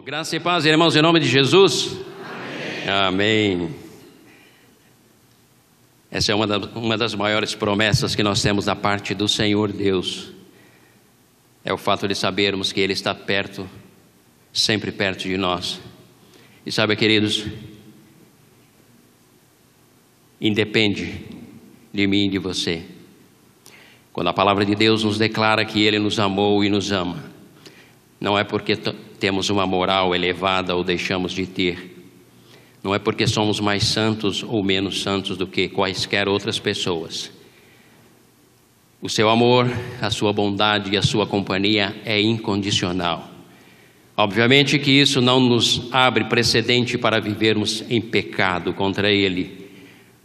Graça e paz, irmãos, em nome de Jesus. Amém. Amém. Essa é uma das maiores promessas que nós temos da parte do Senhor Deus. É o fato de sabermos que Ele está perto, sempre perto de nós. E sabe, queridos, independe de mim e de você. Quando a palavra de Deus nos declara que Ele nos amou e nos ama, não é porque temos uma moral elevada ou deixamos de ter. Não é porque somos mais santos ou menos santos do que quaisquer outras pessoas. O seu amor, a sua bondade e a sua companhia é incondicional. Obviamente que isso não nos abre precedente para vivermos em pecado contra Ele,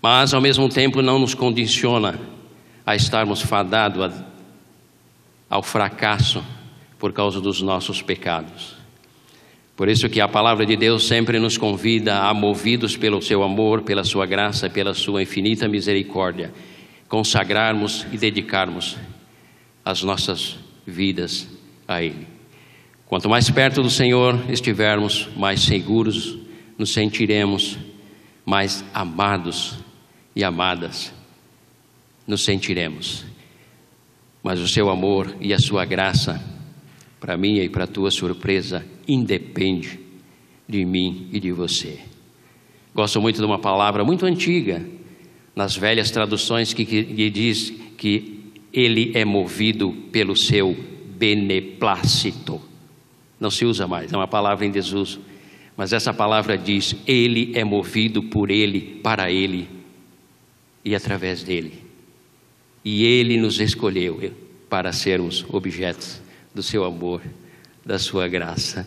mas ao mesmo tempo não nos condiciona a estarmos fadados ao fracasso por causa dos nossos pecados. Por isso que a palavra de Deus sempre nos convida a, movidos pelo seu amor, pela sua graça, pela sua infinita misericórdia, consagrarmos e dedicarmos as nossas vidas a Ele. Quanto mais perto do Senhor estivermos, mais seguros nos sentiremos, mais amados e amadas nos sentiremos. Mas o seu amor e a sua graça, para minha e para a tua surpresa, independe de mim e de você. Gosto muito de uma palavra muito antiga, nas velhas traduções, que diz que Ele é movido pelo seu beneplácito. Não se usa mais, é uma palavra em desuso. Mas essa palavra diz: Ele é movido por Ele, para Ele e através dEle. E Ele nos escolheu para sermos objetos do seu amor, da sua graça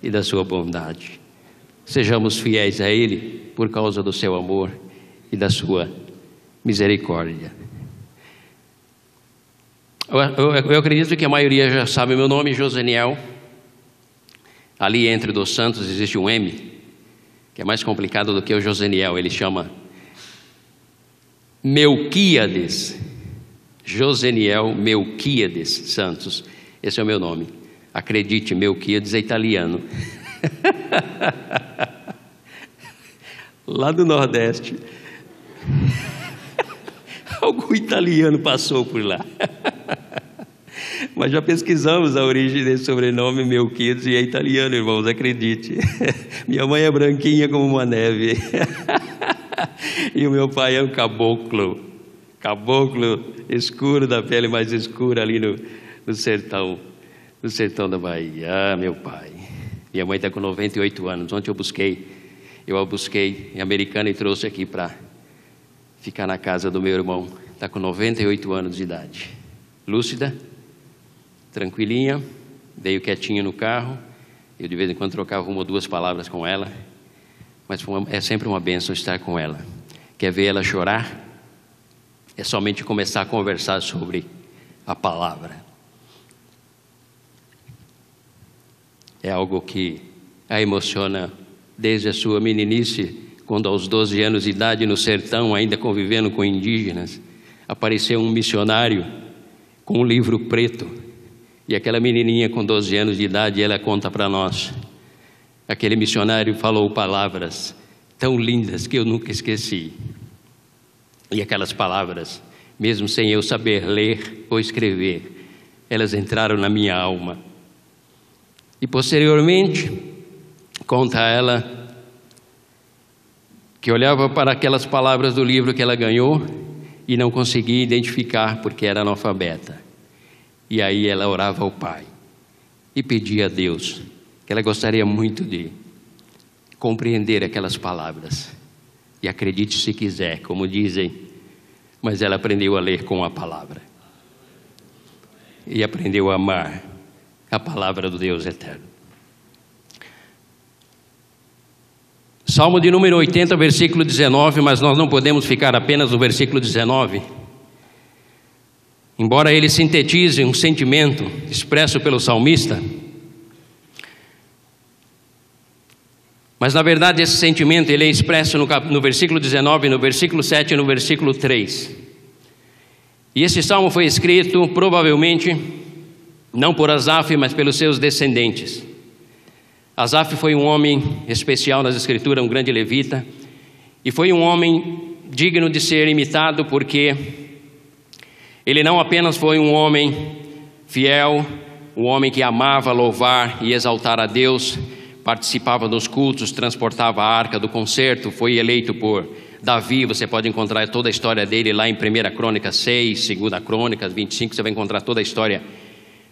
e da sua bondade. Sejamos fiéis a Ele por causa do seu amor e da sua misericórdia. Eu acredito que a maioria já sabe meu nome, Joseniel. Ali entre dos santos existe um M, que é mais complicado do que o Joseniel. Ele chama Melquíades. Joseniel Melquíades Santos. Esse é o meu nome. Acredite, Melquíades é italiano. Lá do Nordeste. Algum italiano passou por lá. Mas já pesquisamos a origem desse sobrenome, Melquíades, e é italiano, irmãos, acredite. Minha mãe é branquinha como uma neve. E o meu pai é um caboclo. Caboclo escuro, da pele mais escura, ali no sertão da Bahia. Ah, meu pai. Minha mãe está com 98 anos. Ontem eu a busquei em Americana e trouxe aqui para ficar na casa do meu irmão. Está com 98 anos de idade. Lúcida, tranquilinha, veio quietinha no carro. Eu de vez em quando trocava uma ou duas palavras com ela, mas é sempre uma bênção estar com ela. Quer ver ela chorar? É somente começar a conversar sobre a palavra. É algo que a emociona desde a sua meninice, quando aos 12 anos de idade, no sertão, ainda convivendo com indígenas, apareceu um missionário com um livro preto. E aquela menininha com 12 anos de idade, ela conta para nós. Aquele missionário falou palavras tão lindas que eu nunca esqueci. E aquelas palavras, mesmo sem eu saber ler ou escrever, elas entraram na minha alma. E posteriormente, conta ela que olhava para aquelas palavras do livro que ela ganhou e não conseguia identificar porque era analfabeta. E aí ela orava ao Pai e pedia a Deus que ela gostaria muito de compreender aquelas palavras. E acredite se quiser, como dizem, mas ela aprendeu a ler com a palavra. E aprendeu a amar a palavra do Deus eterno. Salmo de número 80, versículo 19, mas nós não podemos ficar apenas no versículo 19. Embora ele sintetize um sentimento expresso pelo salmista, mas na verdade esse sentimento ele é expresso no versículo 19, no versículo 7 e no versículo 3. E esse salmo foi escrito provavelmente não por Asaf, mas pelos seus descendentes. Asaf foi um homem especial nas Escrituras, um grande levita, e foi um homem digno de ser imitado, porque ele não apenas foi um homem fiel, um homem que amava louvar e exaltar a Deus, participava dos cultos, transportava a arca do concerto, foi eleito por Davi. Você pode encontrar toda a história dele lá em 1 Crônicas 6, 2 Crônicas 25, você vai encontrar toda a história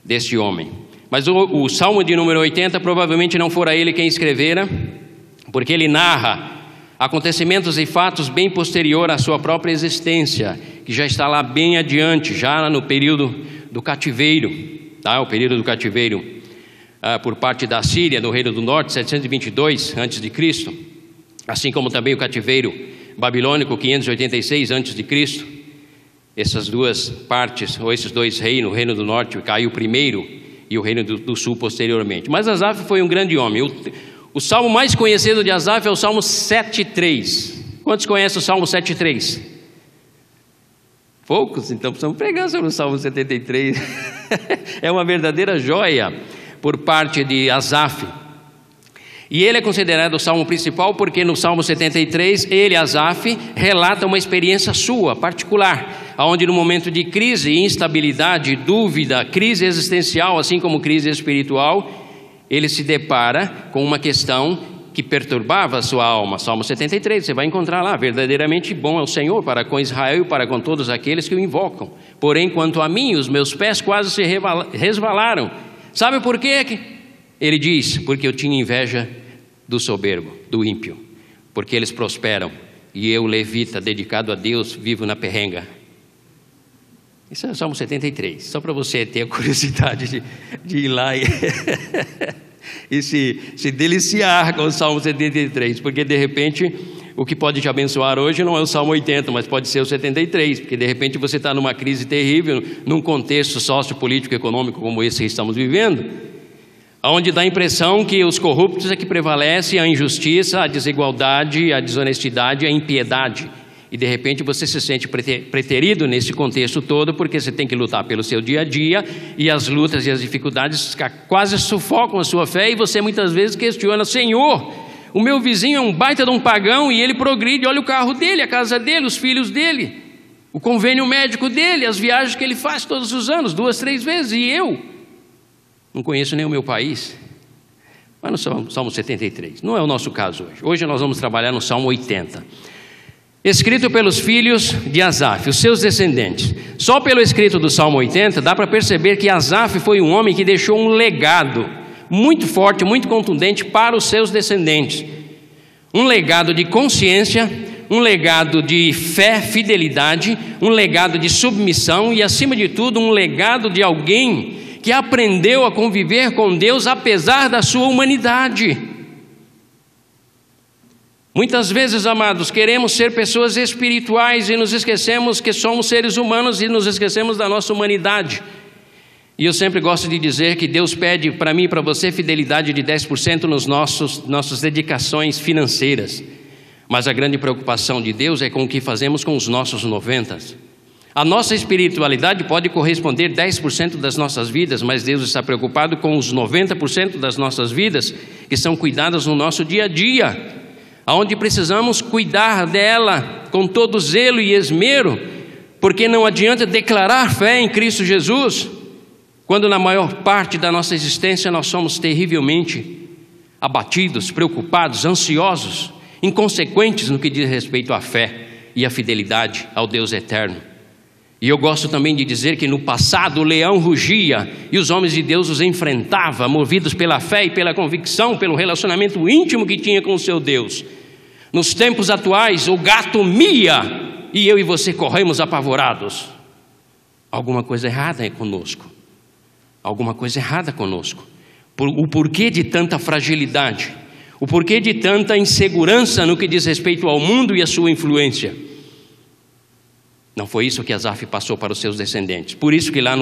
deste homem. Mas o Salmo de número 80 provavelmente não fora ele quem escrevera, porque ele narra acontecimentos e fatos bem posterior à sua própria existência, que já está lá bem adiante, já no período do cativeiro, tá? O período do cativeiro por parte da Síria, no Reino do Norte, 722 a.C., assim como também o cativeiro babilônico, 586 a.C. Essas duas partes, ou esses dois reinos, o Reino do Norte caiu primeiro e o Reino do Sul posteriormente. Mas Asaf foi um grande homem. O salmo mais conhecido de Asaf é o Salmo 7,3. Quantos conhecem o Salmo 7,3? Poucos, então precisamos pregar sobre o Salmo 73. É uma verdadeira joia por parte de Asaf. E ele é considerado o salmo principal porque no Salmo 73, ele, Asaf, relata uma experiência sua, particular, onde no momento de crise, instabilidade, dúvida, crise existencial, assim como crise espiritual, ele se depara com uma questão que perturbava a sua alma. Salmo 73, você vai encontrar lá: verdadeiramente bom é o Senhor para com Israel e para com todos aqueles que o invocam. Porém, quanto a mim, os meus pés quase se resvalaram. Sabe por quê? Ele diz: porque eu tinha inveja do soberbo, do ímpio, porque eles prosperam, e eu, levita, dedicado a Deus, vivo na perrenga. Isso é o Salmo 73, só para você ter a curiosidade de ir lá e se deliciar com o Salmo 73, porque de repente o que pode te abençoar hoje não é o Salmo 80, mas pode ser o 73, porque de repente você está numa crise terrível, num contexto sociopolítico, econômico como esse que estamos vivendo, onde dá a impressão que os corruptos é que prevalece, a injustiça, a desigualdade, a desonestidade, a impiedade. E de repente você se sente preterido nesse contexto todo, porque você tem que lutar pelo seu dia a dia, e as lutas e as dificuldades quase sufocam a sua fé, e você muitas vezes questiona: Senhor, o meu vizinho é um baita de um pagão, e ele progride, olha o carro dele, a casa dele, os filhos dele, o convênio médico dele, as viagens que ele faz todos os anos, 2, 3 vezes, e eu não conheço nem o meu país. Mas no Salmo 73, não é o nosso caso hoje. Hoje nós vamos trabalhar no Salmo 80, escrito pelos filhos de Asaf, os seus descendentes. Só pelo escrito do Salmo 80 dá para perceber que Asaf foi um homem que deixou um legado muito forte, muito contundente para os seus descendentes. Um legado de consciência, um legado de fé, fidelidade, um legado de submissão e, acima de tudo, um legado de alguém que aprendeu a conviver com Deus apesar da sua humanidade. Muitas vezes, amados, queremos ser pessoas espirituais e nos esquecemos que somos seres humanos e nos esquecemos da nossa humanidade. E eu sempre gosto de dizer que Deus pede para mim e para você fidelidade de 10% nos nossas dedicações financeiras. Mas a grande preocupação de Deus é com o que fazemos com os nossos 90%. A nossa espiritualidade pode corresponder 10% das nossas vidas, mas Deus está preocupado com os 90% das nossas vidas que são cuidadas no nosso dia a dia, onde precisamos cuidar dela com todo zelo e esmero, porque não adianta declarar fé em Cristo Jesus, quando na maior parte da nossa existência nós somos terrivelmente abatidos, preocupados, ansiosos, inconsequentes no que diz respeito à fé e à fidelidade ao Deus eterno. E eu gosto também de dizer que no passado o leão rugia e os homens de Deus os enfrentavam, movidos pela fé e pela convicção, pelo relacionamento íntimo que tinha com o seu Deus. Nos tempos atuais o gato mia e eu e você corremos apavorados. Alguma coisa errada é conosco. Alguma coisa errada conosco. O porquê de tanta fragilidade? O porquê de tanta insegurança no que diz respeito ao mundo e à sua influência? Não foi isso que Asaf passou para os seus descendentes. Por isso que lá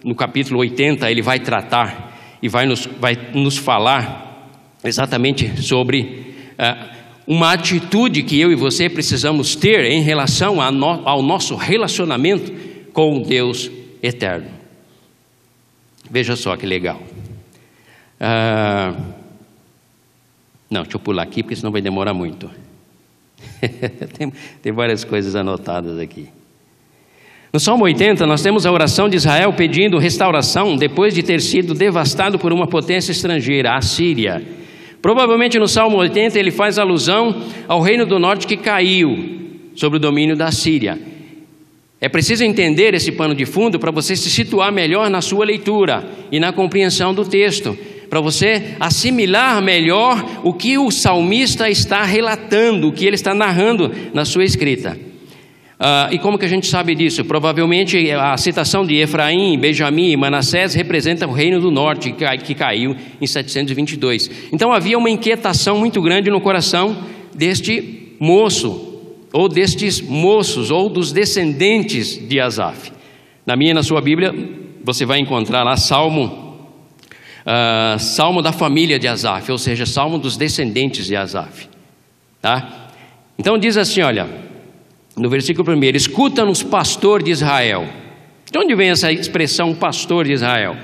no capítulo 80 ele vai tratar e vai nos falar exatamente sobre uma atitude que eu e você precisamos ter em relação ao nosso relacionamento com o Deus eterno. Veja só que legal. Não, deixa eu pular aqui, porque senão vai demorar muito. Tem várias coisas anotadas aqui. No Salmo 80, nós temos a oração de Israel pedindo restauração depois de ter sido devastado por uma potência estrangeira, a Síria. Provavelmente no Salmo 80 ele faz alusão ao reino do norte que caiu sob o domínio da Síria. É preciso entender esse pano de fundo para você se situar melhor na sua leitura e na compreensão do texto, para você assimilar melhor o que o salmista está relatando, o que ele está narrando na sua escrita. E como que a gente sabe disso? Provavelmente a citação de Efraim, Benjamim e Manassés representa o reino do norte que caiu em 722. Então havia uma inquietação muito grande no coração deste moço, ou destes moços, ou dos descendentes de Asaf. Na minha e na sua Bíblia você vai encontrar lá Salmo da família de Asaf, ou seja, Salmo dos descendentes de Asaf. Tá? Então diz assim, olha, no versículo 1, escuta-nos, pastor de Israel. De onde vem essa expressão pastor de Israel?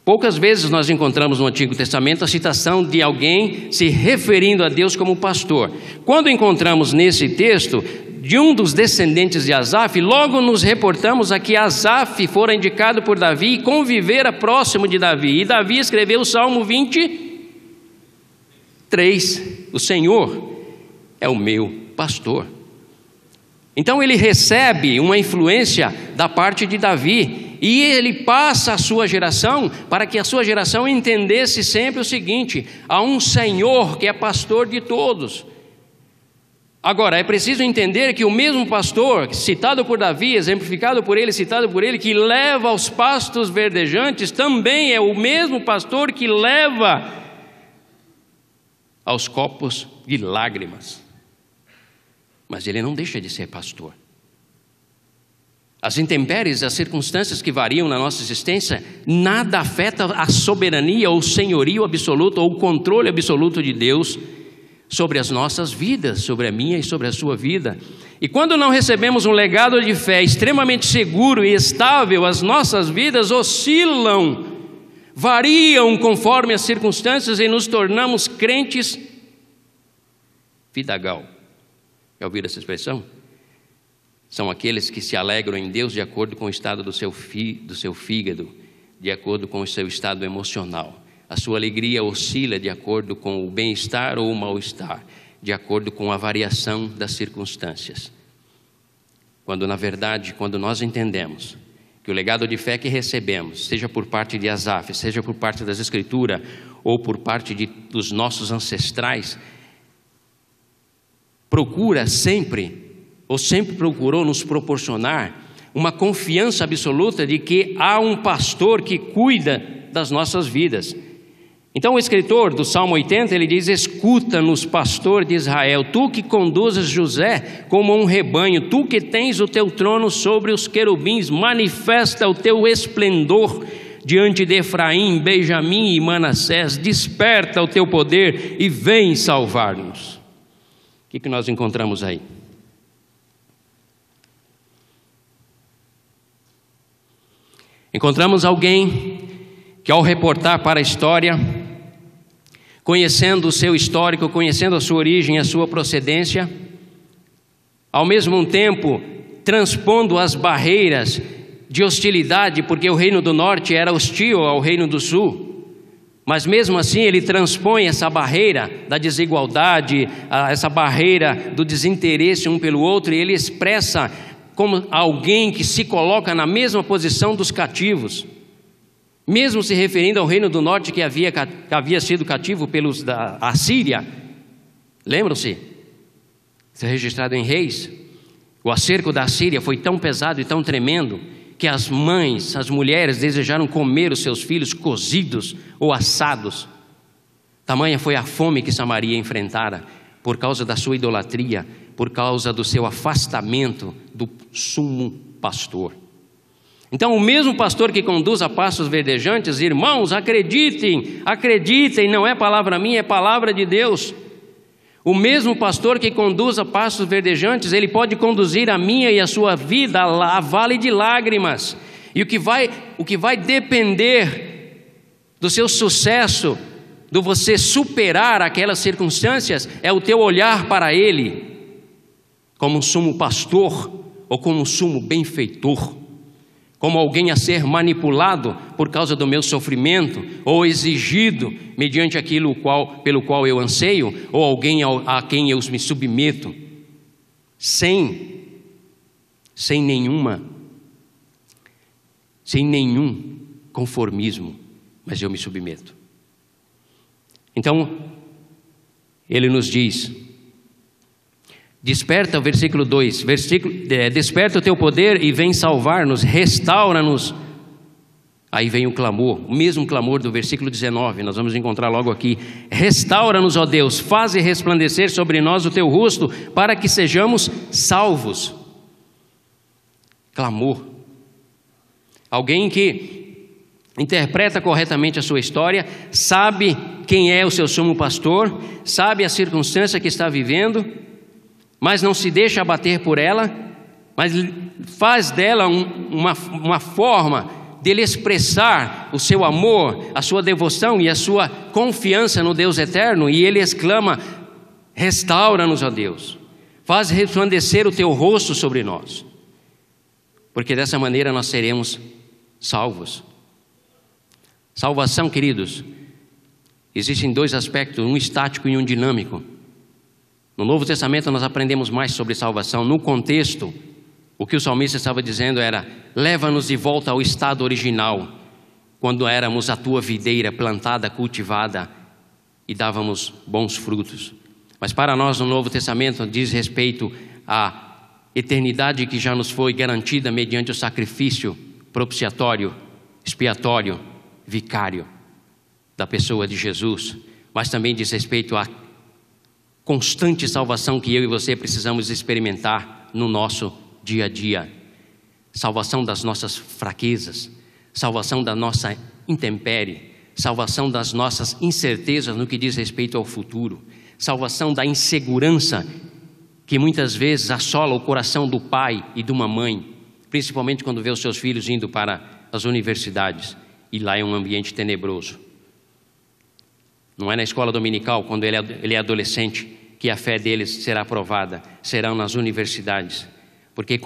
Poucas vezes nós encontramos no Antigo Testamento a citação de alguém se referindo a Deus como pastor. Quando encontramos nesse texto de um dos descendentes de Asaf, logo nos reportamos a que Asaf fora indicado por Davi e convivera próximo de Davi. E Davi escreveu o Salmo 23. O Senhor é o meu pastor. Então ele recebe uma influência da parte de Davi e ele passa a sua geração para que a sua geração entendesse sempre o seguinte: há um Senhor que é pastor de todos. Agora, é preciso entender que o mesmo pastor, citado por Davi, exemplificado por ele, citado por ele, que leva aos pastos verdejantes, também é o mesmo pastor que leva aos copos de lágrimas. Mas ele não deixa de ser pastor. As intempéries, as circunstâncias que variam na nossa existência, nada afeta a soberania ou o senhorio absoluto ou o controle absoluto de Deus sobre as nossas vidas, sobre a minha e sobre a sua vida. E quando não recebemos um legado de fé extremamente seguro e estável, as nossas vidas oscilam, variam conforme as circunstâncias e nos tornamos crentes vidagal. Já ouviram essa expressão? São aqueles que se alegram em Deus de acordo com o estado do seu fígado, de acordo com o seu estado emocional. A sua alegria oscila de acordo com o bem-estar ou o mal-estar, de acordo com a variação das circunstâncias. Quando na verdade, quando nós entendemos que o legado de fé que recebemos, seja por parte de Asaf, seja por parte das Escrituras, ou por parte dos nossos ancestrais, procura sempre, ou sempre procurou nos proporcionar uma confiança absoluta de que há um pastor que cuida das nossas vidas. Então o escritor do Salmo 80, ele diz: escuta-nos, pastor de Israel, tu que conduzes José como um rebanho, tu que tens o teu trono sobre os querubins, manifesta o teu esplendor diante de Efraim, Benjamim e Manassés, desperta o teu poder e vem salvar-nos. O que nós encontramos aí? Encontramos alguém que, ao reportar para a história, conhecendo o seu histórico, conhecendo a sua origem, a sua procedência, ao mesmo tempo transpondo as barreiras de hostilidade, porque o reino do norte era hostil ao reino do sul. Mas mesmo assim ele transpõe essa barreira da desigualdade, essa barreira do desinteresse um pelo outro, e ele expressa como alguém que se coloca na mesma posição dos cativos, mesmo se referindo ao reino do norte que havia sido cativo pelos da Assíria. Lembram-se? Isso é registrado em Reis. O acerco da Assíria foi tão pesado e tão tremendo que as mães, as mulheres desejaram comer os seus filhos cozidos ou assados. Tamanha foi a fome que Samaria enfrentara por causa da sua idolatria, por causa do seu afastamento do sumo pastor. Então o mesmo pastor que conduz a pastos verdejantes, irmãos, acreditem, não é palavra minha, é palavra de Deus. O mesmo pastor que conduz a pastos verdejantes, ele pode conduzir a minha e a sua vida a vale de lágrimas. E o que vai depender do seu sucesso de você superar aquelas circunstâncias, é o teu olhar para Ele como um sumo pastor ou como um sumo benfeitor, como alguém a ser manipulado por causa do meu sofrimento, ou exigido mediante aquilo pelo qual eu anseio, ou alguém a quem eu me submeto, sem nenhum conformismo, mas eu me submeto. Então, ele nos diz, desperta, versículo 2, desperta o teu poder e vem salvar-nos, restaura-nos. Aí vem o clamor, o mesmo clamor do versículo 19, nós vamos encontrar logo aqui. Restaura-nos, ó Deus, faze resplandecer sobre nós o teu rosto, para que sejamos salvos. Clamor. Alguém que interpreta corretamente a sua história, sabe quem é o seu sumo pastor, sabe a circunstância que está vivendo, mas não se deixa abater por ela, mas faz dela uma forma dele expressar o seu amor, a sua devoção e a sua confiança no Deus eterno, e ele exclama: restaura-nos, ó Deus, faz resplandecer o teu rosto sobre nós, porque dessa maneira nós seremos salvos. Salvação, queridos, existem dois aspectos, um estático e um dinâmico. No Novo Testamento nós aprendemos mais sobre salvação. No contexto, o que o salmista estava dizendo era: leva-nos de volta ao estado original, quando éramos a tua videira plantada, cultivada e dávamos bons frutos. Mas para nós no Novo Testamento diz respeito à eternidade que já nos foi garantida mediante o sacrifício propiciatório, expiatório, vicário da pessoa de Jesus, mas também diz respeito à constante salvação que eu e você precisamos experimentar no nosso dia a dia. Salvação das nossas fraquezas, salvação da nossa intempérie, salvação das nossas incertezas no que diz respeito ao futuro, salvação da insegurança que muitas vezes assola o coração do pai e de uma mãe, principalmente quando vê os seus filhos indo para as universidades, e lá é um ambiente tenebroso. Não é na escola dominical, quando ele é adolescente, que a fé deles será provada, serão nas universidades, porque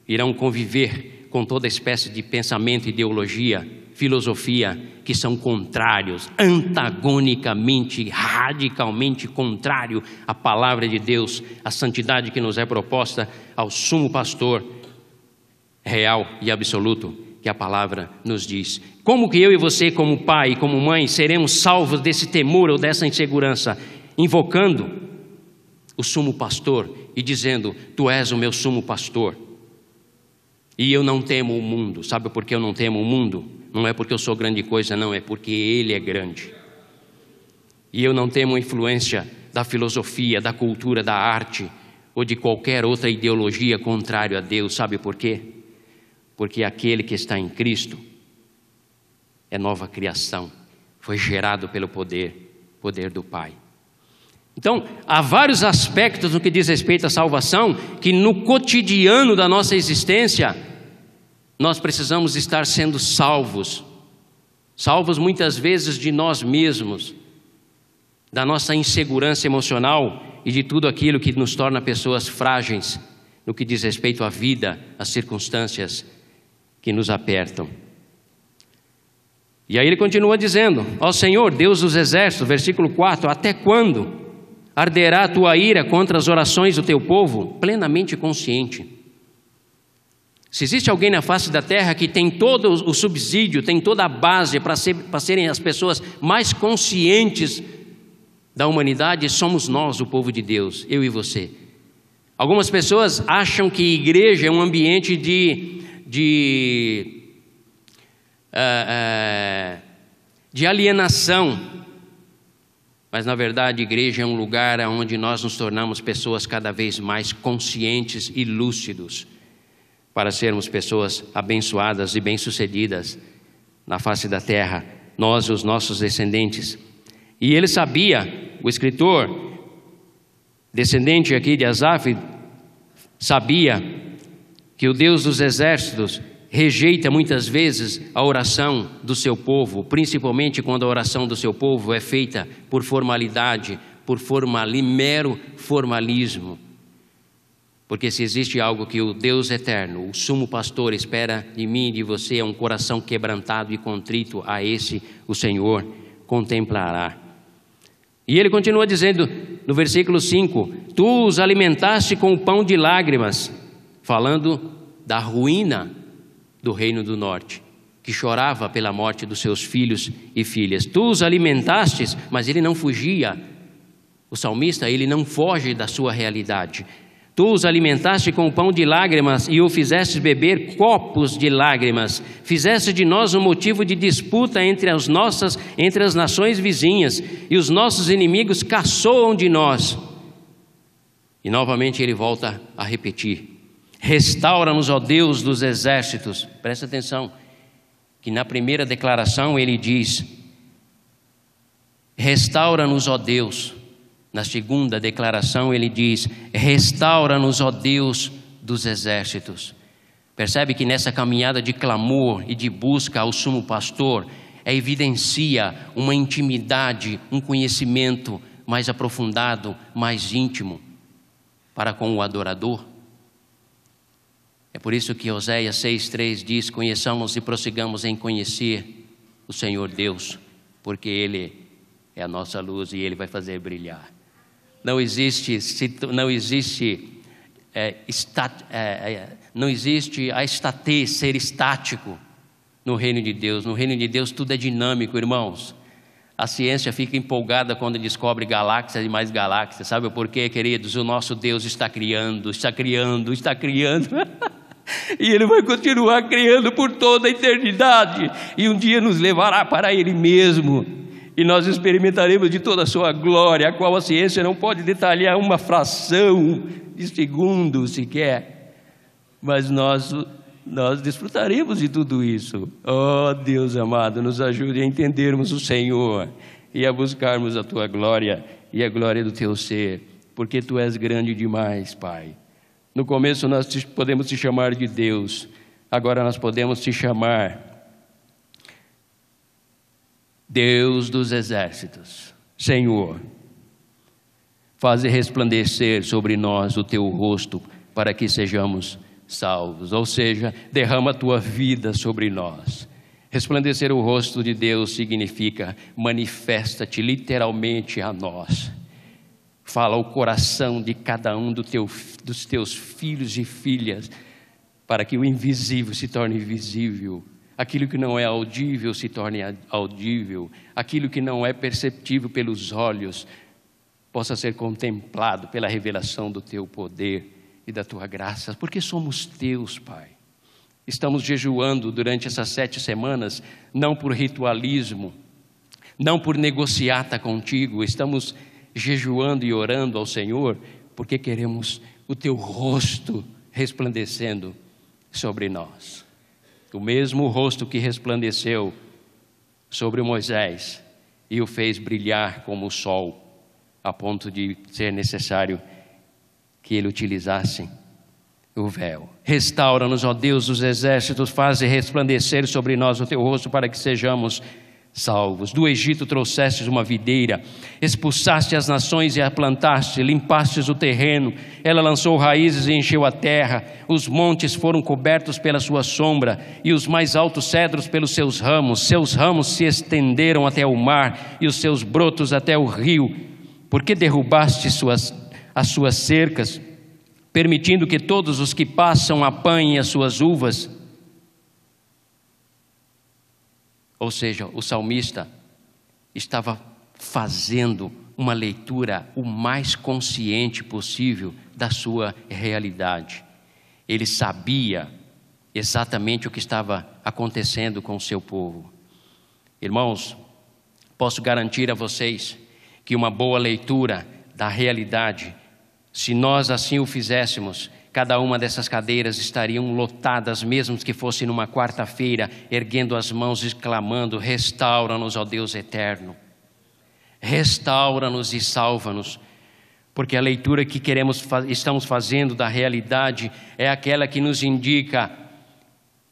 irão conviver com toda espécie de pensamento, ideologia, filosofia, que são contrários, antagonicamente, radicalmente contrário à palavra de Deus, à santidade que nos é proposta, ao sumo pastor real e absoluto, que a palavra nos diz. Como que eu e você, como pai e como mãe, seremos salvos desse temor ou dessa insegurança? Invocando o sumo pastor e dizendo: tu és o meu sumo pastor e eu não temo o mundo. Sabe por que eu não temo o mundo? Não é porque eu sou grande coisa, não, é porque ele é grande. E eu não temo a influência da filosofia, da cultura, da arte ou de qualquer outra ideologia contrária a Deus. Sabe por quê? Porque aquele que está em Cristo é nova criação, foi gerado pelo poder do Pai. Então, há vários aspectos no que diz respeito à salvação, que no cotidiano da nossa existência, nós precisamos estar sendo salvos. Salvos muitas vezes de nós mesmos, da nossa insegurança emocional e de tudo aquilo que nos torna pessoas frágeis, no que diz respeito à vida, às circunstâncias que nos apertam. E aí ele continua dizendo: ó Senhor, Deus dos exércitos, versículo 4, até quando arderá a tua ira contra as orações do teu povo? Plenamente consciente. Se existe alguém na face da terra que tem todo o subsídio, tem toda a base para serem as pessoas mais conscientes da humanidade, somos nós, o povo de Deus, eu e você. Algumas pessoas acham que igreja é um ambiente de alienação, mas na verdade a igreja é um lugar onde nós nos tornamos pessoas cada vez mais conscientes e lúcidos, para sermos pessoas abençoadas e bem-sucedidas na face da terra, nós e os nossos descendentes. E ele sabia, o escritor, descendente aqui de Asaf, sabia que o Deus dos exércitos rejeita muitas vezes a oração do seu povo, principalmente quando a oração do seu povo é feita por formalidade, por mero formalismo. Porque se existe algo que o Deus eterno, o sumo pastor, espera de mim e de você, é um coração quebrantado e contrito, a esse o Senhor contemplará. E ele continua dizendo no versículo 5: tu os alimentaste com o pão de lágrimas, falando da ruína do reino do norte, que chorava pela morte dos seus filhos e filhas. Tu os alimentastes, mas ele não fugia. O salmista, ele não foge da sua realidade. Tu os alimentaste com o pão de lágrimas e o fizeste beber copos de lágrimas. Fizeste de nós um motivo de disputa entre as nações vizinhas, e os nossos inimigos caçoam de nós. E novamente ele volta a repetir: restaura-nos, ó Deus dos exércitos. Presta atenção, que na primeira declaração ele diz: restaura-nos, ó Deus. Na segunda declaração ele diz: restaura-nos, ó Deus dos exércitos. Percebe que nessa caminhada de clamor e de busca ao sumo pastor, evidencia uma intimidade, um conhecimento mais aprofundado, mais íntimo para com o adorador. É por isso que Oséias 6,3 diz: conheçamos e prossigamos em conhecer o Senhor Deus, porque Ele é a nossa luz e Ele vai fazer brilhar. Não existe a estatez, ser estático no reino de Deus. No reino de Deus tudo é dinâmico, irmãos. A ciência fica empolgada quando descobre galáxias e mais galáxias. Sabe por quê, queridos? O nosso Deus está criando. E Ele vai continuar criando por toda a eternidade. E um dia nos levará para Ele mesmo. E nós experimentaremos de toda a sua glória, a qual a ciência não pode detalhar uma fração de segundo sequer. Mas nós desfrutaremos de tudo isso. Oh, Deus amado, nos ajude a entendermos o Senhor e a buscarmos a Tua glória e a glória do Teu ser, porque Tu és grande demais, Pai. No começo nós podemos te chamar de Deus, agora nós podemos te chamar Deus dos exércitos. Senhor, faze resplandecer sobre nós o Teu rosto para que sejamos salvos. Ou seja, derrama a Tua vida sobre nós. Resplandecer o rosto de Deus significa manifesta-te literalmente a nós. Fala ao coração de cada um dos Teus filhos e filhas, para que o invisível se torne visível. Aquilo que não é audível se torne audível. Aquilo que não é perceptível pelos olhos possa ser contemplado pela revelação do Teu poder e da Tua graça. Porque somos Teus, Pai. Estamos jejuando durante essas 7 semanas, não por ritualismo, não por negociata contigo. Estamos jejuando e orando ao Senhor porque queremos o Teu rosto resplandecendo sobre nós. O mesmo rosto que resplandeceu sobre Moisés e o fez brilhar como o sol, a ponto de ser necessário que ele utilizasse o véu. Restaura-nos, ó Deus dos exércitos, faze resplandecer sobre nós o Teu rosto para que sejamos salvos. Do Egito trouxestes uma videira, expulsaste as nações e a plantaste, limpastes o terreno, ela lançou raízes e encheu a terra, os montes foram cobertos pela sua sombra, e os mais altos cedros pelos seus ramos se estenderam até o mar, e os seus brotos até o rio. Por que derrubaste as suas cercas, permitindo que todos os que passam apanhem as suas uvas? Ou seja, o salmista estava fazendo uma leitura o mais consciente possível da sua realidade. Ele sabia exatamente o que estava acontecendo com o seu povo. Irmãos, posso garantir a vocês que uma boa leitura da realidade, se nós assim o fizéssemos, cada uma dessas cadeiras estariam lotadas, mesmo que fosse numa quarta-feira, erguendo as mãos e clamando: restaura-nos, ó Deus eterno, restaura-nos e salva-nos. Porque a leitura que estamos fazendo da realidade é aquela que nos indica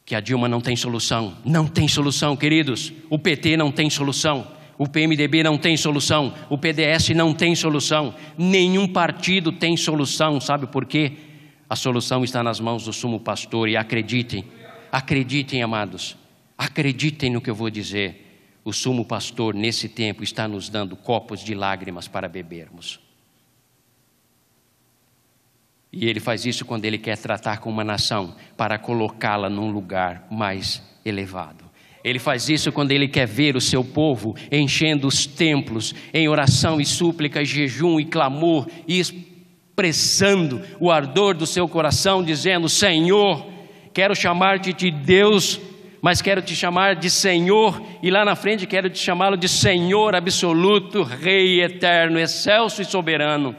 que a Dilma não tem solução. Não tem solução, queridos. O PT não tem solução. O PMDB não tem solução. O PDS não tem solução. Nenhum partido tem solução. Sabe por quê? A solução está nas mãos do sumo pastor. E acreditem, acreditem, amados. Acreditem no que eu vou dizer. O sumo pastor, nesse tempo, está nos dando copos de lágrimas para bebermos. E ele faz isso quando ele quer tratar com uma nação para colocá-la num lugar mais elevado. Ele faz isso quando ele quer ver o seu povo enchendo os templos em oração e súplica, e jejum e clamor, e expressando o ardor do seu coração, dizendo: Senhor, quero chamar-te de Deus, mas quero te chamar de Senhor, e lá na frente quero te chamá-lo de Senhor absoluto, Rei eterno, excelso e soberano.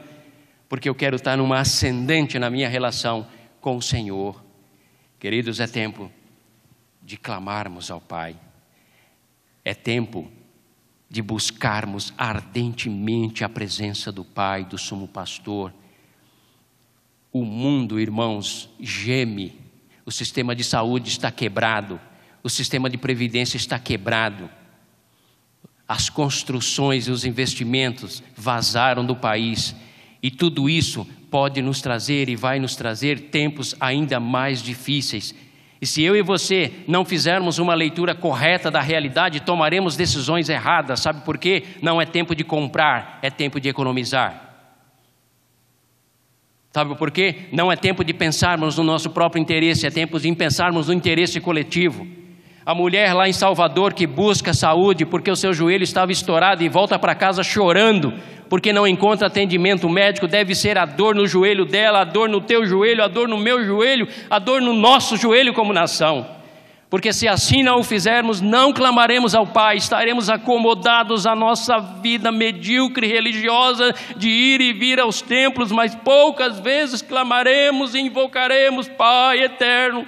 Porque eu quero estar numa ascendente na minha relação com o Senhor. Queridos, é tempo de clamarmos ao Pai. É tempo de buscarmos ardentemente a presença do Pai, do sumo pastor. O mundo, irmãos, geme. O sistema de saúde está quebrado. O sistema de previdência está quebrado. As construções e os investimentos vazaram do país. E tudo isso pode nos trazer e vai nos trazer tempos ainda mais difíceis. E se eu e você não fizermos uma leitura correta da realidade, tomaremos decisões erradas. Sabe por quê? Não é tempo de comprar, é tempo de economizar. Sabe por quê? Não é tempo de pensarmos no nosso próprio interesse, é tempo de pensarmos no interesse coletivo. A mulher lá em Salvador que busca saúde porque o seu joelho estava estourado e volta para casa chorando, porque não encontra atendimento médico, deve ser a dor no joelho dela, a dor no teu joelho, a dor no meu joelho, a dor no nosso joelho como nação. Porque se assim não o fizermos, não clamaremos ao Pai, estaremos acomodados à nossa vida medíocre religiosa de ir e vir aos templos, mas poucas vezes clamaremos e invocaremos Pai eterno.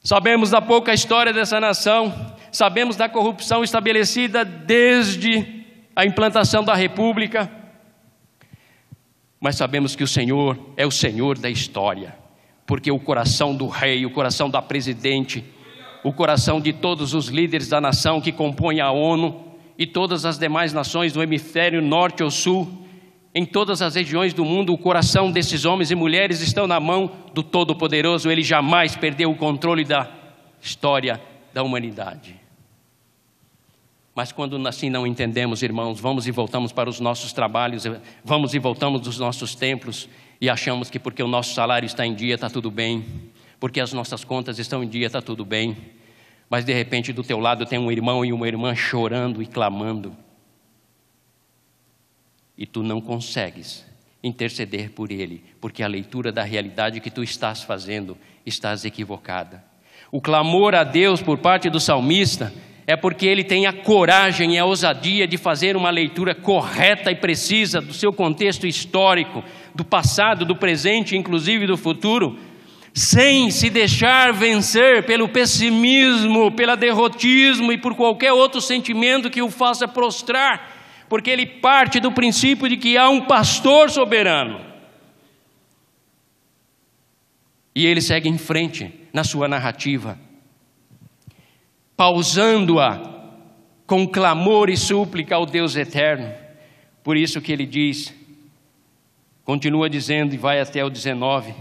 Sabemos da pouca história dessa nação, sabemos da corrupção estabelecida desde a implantação da República, mas sabemos que o Senhor é o Senhor da história, porque o coração do rei, o coração da presidente, o coração de todos os líderes da nação que compõem a ONU e todas as demais nações do hemisfério norte ou sul, em todas as regiões do mundo, o coração desses homens e mulheres estão na mão do Todo-Poderoso. Ele jamais perdeu o controle da história da humanidade. Mas quando assim não entendemos, irmãos, vamos e voltamos para os nossos trabalhos, vamos e voltamos dos nossos templos e achamos que porque o nosso salário está em dia está tudo bem, porque as nossas contas estão em dia está tudo bem, mas de repente do teu lado tem um irmão e uma irmã chorando e clamando, e tu não consegues interceder por ele, porque a leitura da realidade que tu estás fazendo estás equivocada. O clamor a Deus por parte do salmista é porque ele tem a coragem e a ousadia de fazer uma leitura correta e precisa do seu contexto histórico, do passado, do presente, inclusive do futuro, sem se deixar vencer pelo pessimismo, pelo derrotismo e por qualquer outro sentimento que o faça prostrar, porque ele parte do princípio de que há um pastor soberano. E ele segue em frente na sua narrativa, pausando-a com clamor e súplica ao Deus eterno. Por isso que ele diz, continua dizendo e vai até o 19,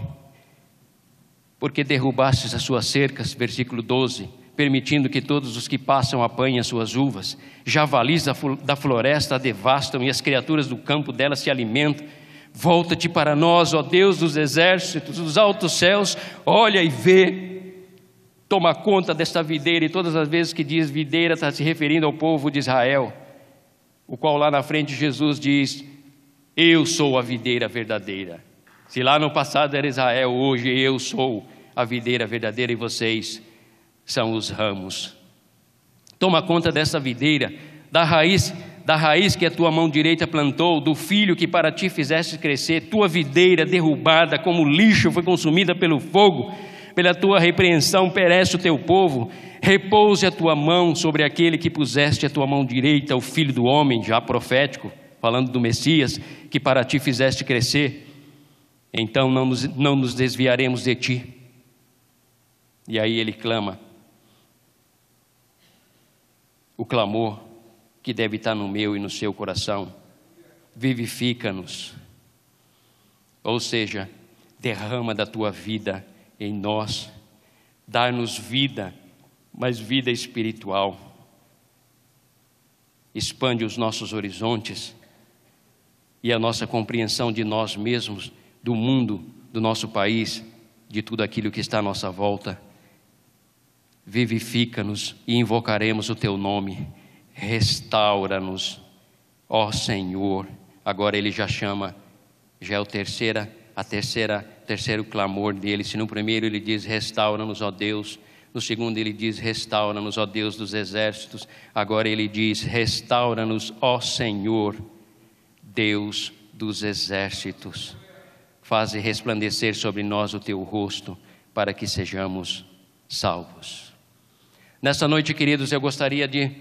porque derrubastes as suas cercas, versículo 12, permitindo que todos os que passam apanhem as suas uvas, javalis da floresta a devastam e as criaturas do campo dela se alimentam. Volta-te para nós, ó Deus dos exércitos, dos altos céus, olha e vê. Toma conta desta videira, e todas as vezes que diz videira está se referindo ao povo de Israel, o qual lá na frente Jesus diz, eu sou a videira verdadeira. Se lá no passado era Israel, hoje eu sou a videira verdadeira e vocês são os ramos. Toma conta dessa videira, da raiz que a tua mão direita plantou, do filho que para ti fizeste crescer, tua videira derrubada como lixo foi consumida pelo fogo, pela tua repreensão perece o teu povo, repouse a tua mão sobre aquele que puseste a tua mão direita, o filho do homem, já profético, falando do Messias, que para ti fizeste crescer, então não nos desviaremos de ti. E aí ele clama o clamor que deve estar no meu e no seu coração: vivifica-nos. Ou seja, derrama da tua vida em nós, dá-nos vida, mas vida espiritual. Expande os nossos horizontes e a nossa compreensão de nós mesmos, do mundo, do nosso país, de tudo aquilo que está à nossa volta. Vivifica-nos e invocaremos o teu nome. Restaura-nos, ó Senhor. Agora ele já chama, já é o terceiro clamor dele. Se no primeiro ele diz: restaura-nos, ó Deus. No segundo ele diz: restaura-nos, ó Deus dos exércitos. Agora ele diz: restaura-nos, ó Senhor, Deus dos exércitos. Faze resplandecer sobre nós o teu rosto, para que sejamos salvos. Nessa noite, queridos, eu gostaria de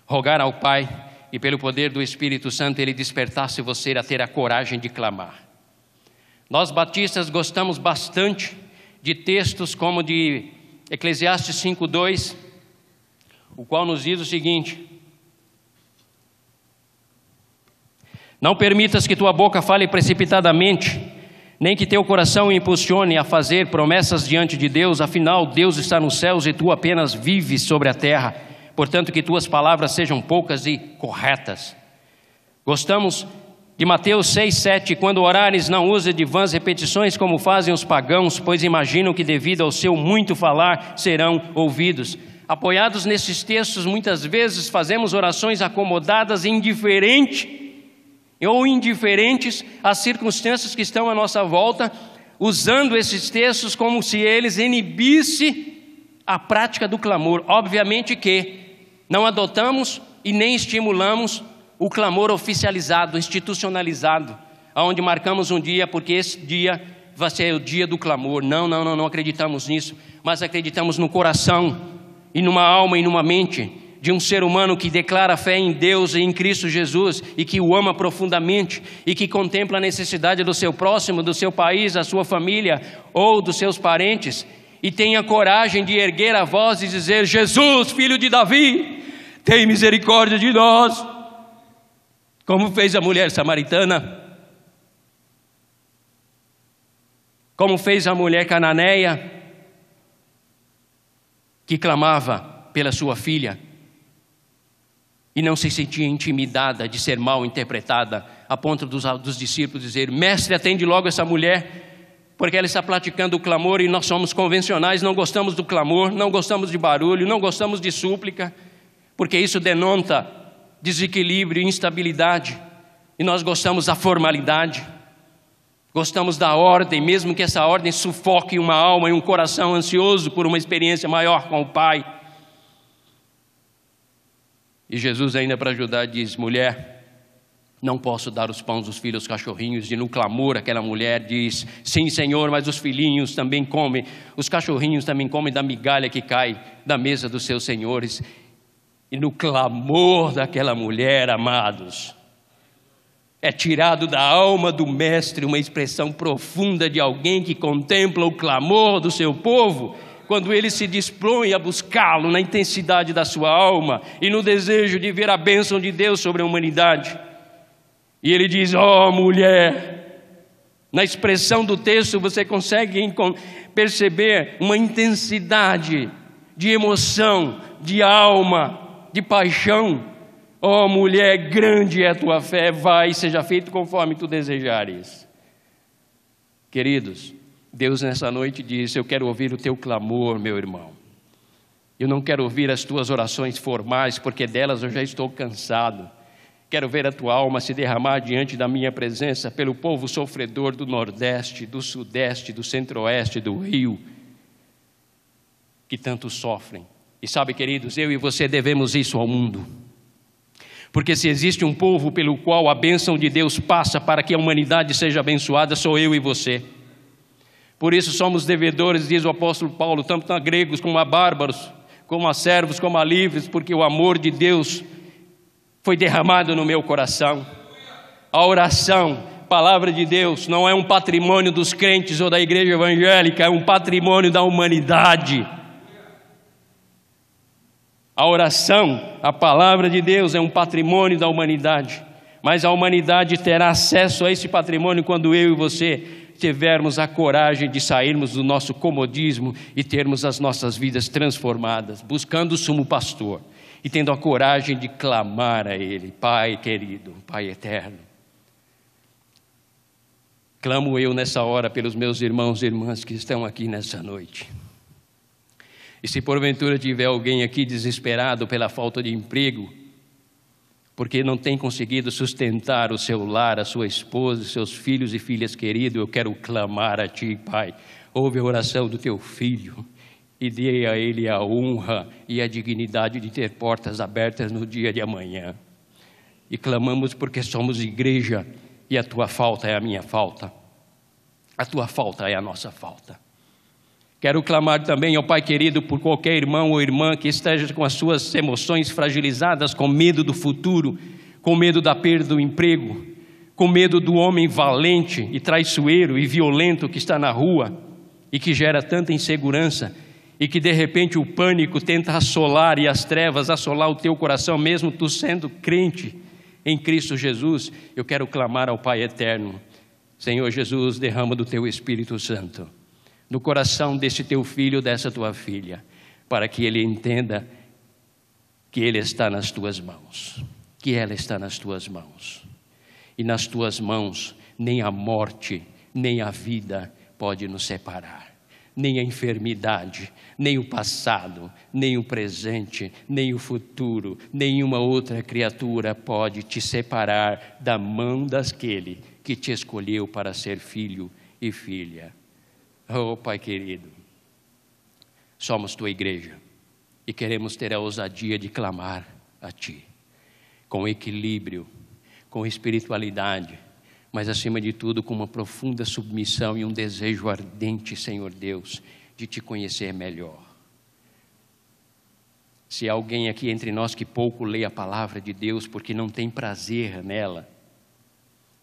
rogar ao Pai, e pelo poder do Espírito Santo, Ele despertasse você a ter a coragem de clamar. Nós batistas gostamos bastante de textos como de Eclesiastes 5:2, o qual nos diz o seguinte: não permitas que tua boca fale precipitadamente, nem que teu coração impulsione a fazer promessas diante de Deus, afinal Deus está nos céus e tu apenas vives sobre a terra, portanto que tuas palavras sejam poucas e corretas. Gostamos de Mateus 6:7, quando orares não use de vãs repetições como fazem os pagãos, pois imaginam que devido ao seu muito falar serão ouvidos. Apoiados nesses textos, muitas vezes fazemos orações acomodadas e indiferentes às circunstâncias que estão à nossa volta, usando esses textos como se eles inibissem a prática do clamor. Obviamente que não adotamos e nem estimulamos o clamor oficializado, institucionalizado, onde marcamos um dia porque esse dia vai ser o dia do clamor. Não acreditamos nisso, mas acreditamos no coração e numa alma e numa mente de um ser humano que declara fé em Deus e em Cristo Jesus e que o ama profundamente e que contempla a necessidade do seu próximo, do seu país, da sua família ou dos seus parentes, e tem a coragem de erguer a voz e dizer: Jesus, filho de Davi, tem misericórdia de nós, como fez a mulher samaritana, como fez a mulher cananeia, que clamava pela sua filha e não se sentia intimidada de ser mal interpretada, a ponto dos discípulos dizer: mestre, atende logo essa mulher, porque ela está praticando o clamor e nós somos convencionais, não gostamos do clamor, não gostamos de barulho, não gostamos de súplica, porque isso denota desequilíbrio e instabilidade, e nós gostamos da formalidade, gostamos da ordem, mesmo que essa ordem sufoque uma alma e um coração ansioso por uma experiência maior com o Pai. E Jesus, ainda para ajudar, diz: mulher, não posso dar os pães dos filhos aos cachorrinhos. E no clamor aquela mulher diz: sim, Senhor, mas os filhinhos também comem, os cachorrinhos também comem da migalha que cai da mesa dos seus senhores. E no clamor daquela mulher, amados, é tirado da alma do mestre uma expressão profunda de alguém que contempla o clamor do seu povo, quando ele se dispõe a buscá-lo na intensidade da sua alma e no desejo de ver a bênção de Deus sobre a humanidade. E ele diz: ó mulher, na expressão do texto você consegue perceber uma intensidade de emoção, de alma, de paixão. Ó mulher, grande é a tua fé, vai, seja feito conforme tu desejares. Queridos, Deus nessa noite diz: eu quero ouvir o teu clamor, meu irmão. Eu não quero ouvir as tuas orações formais, porque delas eu já estou cansado. Quero ver a tua alma se derramar diante da minha presença pelo povo sofredor do Nordeste, do Sudeste, do Centro-Oeste, do Rio, que tanto sofrem. E sabe, queridos, eu e você devemos isso ao mundo. Porque se existe um povo pelo qual a bênção de Deus passa para que a humanidade seja abençoada, sou eu e você. Por isso somos devedores, diz o apóstolo Paulo, tanto a gregos como a bárbaros, como a servos, como a livres, porque o amor de Deus foi derramado no meu coração. A oração palavra de Deus não é um patrimônio dos crentes ou da igreja evangélica, é um patrimônio da humanidade. A oração, a palavra de Deus é um patrimônio da humanidade, mas a humanidade terá acesso a esse patrimônio quando eu e você tivermos a coragem de sairmos do nosso comodismo e termos as nossas vidas transformadas, buscando o sumo pastor e tendo a coragem de clamar a Ele: Pai querido, Pai eterno. Clamo eu nessa hora pelos meus irmãos e irmãs que estão aqui nessa noite. E se porventura tiver alguém aqui desesperado pela falta de emprego, porque não tem conseguido sustentar o seu lar, a sua esposa, seus filhos e filhas queridos, eu quero clamar a Ti, Pai. Ouve a oração do Teu filho e dê a ele a honra e a dignidade de ter portas abertas no dia de amanhã. E clamamos porque somos igreja e a Tua falta é a minha falta. A Tua falta é a nossa falta. Quero clamar também ao Pai querido por qualquer irmão ou irmã que esteja com as suas emoções fragilizadas, com medo do futuro, com medo da perda do emprego, com medo do homem valente e traiçoeiro e violento que está na rua e que gera tanta insegurança e que de repente o pânico tenta assolar e as trevas assolar o teu coração, mesmo tu sendo crente em Cristo Jesus. Eu quero clamar ao Pai eterno: Senhor Jesus, derrama do Teu Espírito Santo no coração desse Teu filho, dessa Tua filha, para que ele entenda que ele está nas Tuas mãos, que ela está nas Tuas mãos. E nas Tuas mãos nem a morte, nem a vida pode nos separar. Nem a enfermidade, nem o passado, nem o presente, nem o futuro, nenhuma outra criatura pode te separar da mão daquele que te escolheu para ser filho e filha. Oh, Pai querido, somos Tua igreja e queremos ter a ousadia de clamar a Ti, com equilíbrio, com espiritualidade, mas acima de tudo com uma profunda submissão e um desejo ardente, Senhor Deus, de Te conhecer melhor. Se há alguém aqui entre nós que pouco lê a palavra de Deus porque não tem prazer nela,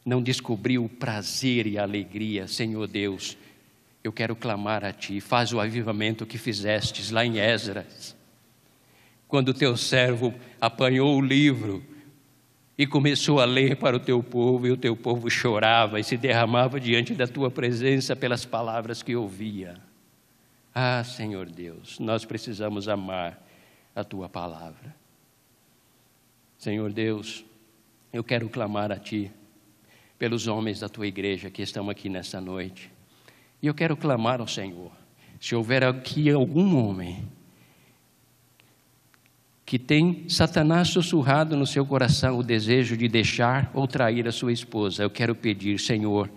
não descobriu o prazer e a alegria, Senhor Deus, eu quero clamar a Ti: faz o avivamento que fizestes lá em Esdras, quando o Teu servo apanhou o livro e começou a ler para o Teu povo, e o Teu povo chorava e se derramava diante da Tua presença pelas palavras que ouvia. Ah, Senhor Deus, nós precisamos amar a Tua palavra. Senhor Deus, eu quero clamar a Ti pelos homens da Tua igreja que estão aqui nessa noite. E eu quero clamar ao Senhor: se houver aqui algum homem que tem Satanás sussurrado no seu coração o desejo de deixar ou trair a sua esposa, eu quero pedir: Senhor,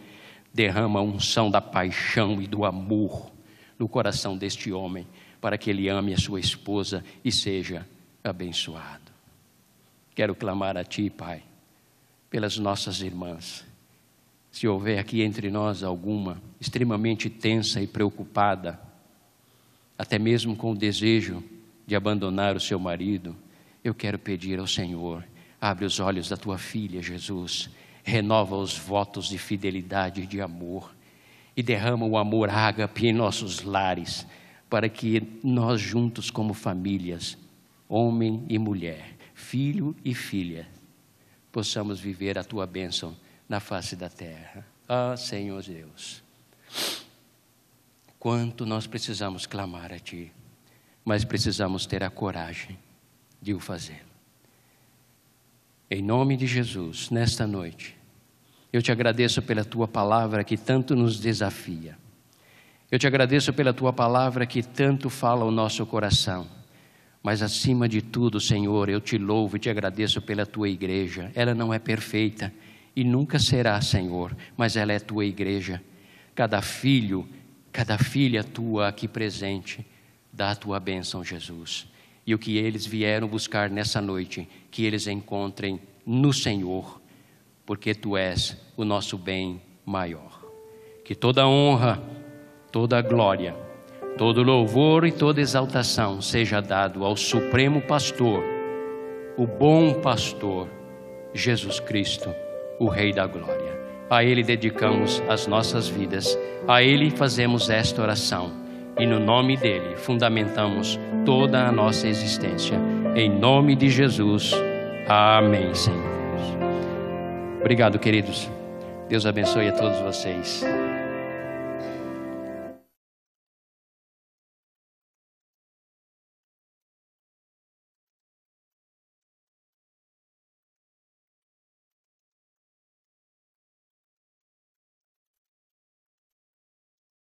derrama a unção da paixão e do amor no coração deste homem, para que ele ame a sua esposa e seja abençoado. Quero clamar a Ti, Pai, pelas nossas irmãs. Se houver aqui entre nós alguma extremamente tensa e preocupada, até mesmo com o desejo de abandonar o seu marido, eu quero pedir ao Senhor: abre os olhos da Tua filha, Jesus, renova os votos de fidelidade e de amor, e derrama o amor ágape em nossos lares, para que nós juntos como famílias, homem e mulher, filho e filha, possamos viver a Tua bênção na face da terra. Ah, Senhor Deus, quanto nós precisamos clamar a Ti, mas precisamos ter a coragem de o fazer. Em nome de Jesus, nesta noite, eu Te agradeço pela Tua palavra que tanto nos desafia. Eu Te agradeço pela Tua palavra que tanto fala ao nosso coração. Mas acima de tudo, Senhor, eu Te louvo e Te agradeço pela Tua igreja. Ela não é perfeita e nunca será, Senhor, mas ela é Tua igreja. Cada filho, cada filha Tua aqui presente, dá a Tua bênção, Jesus. E o que eles vieram buscar nessa noite, que eles encontrem no Senhor, porque Tu és o nosso bem maior. Que toda honra, toda glória, todo louvor e toda exaltação seja dado ao Supremo Pastor, o bom Pastor, Jesus Cristo, o Rei da Glória. A Ele dedicamos as nossas vidas, a Ele fazemos esta oração e no nome dEle fundamentamos toda a nossa existência. Em nome de Jesus, amém, Senhor. Obrigado, queridos. Deus abençoe a todos vocês.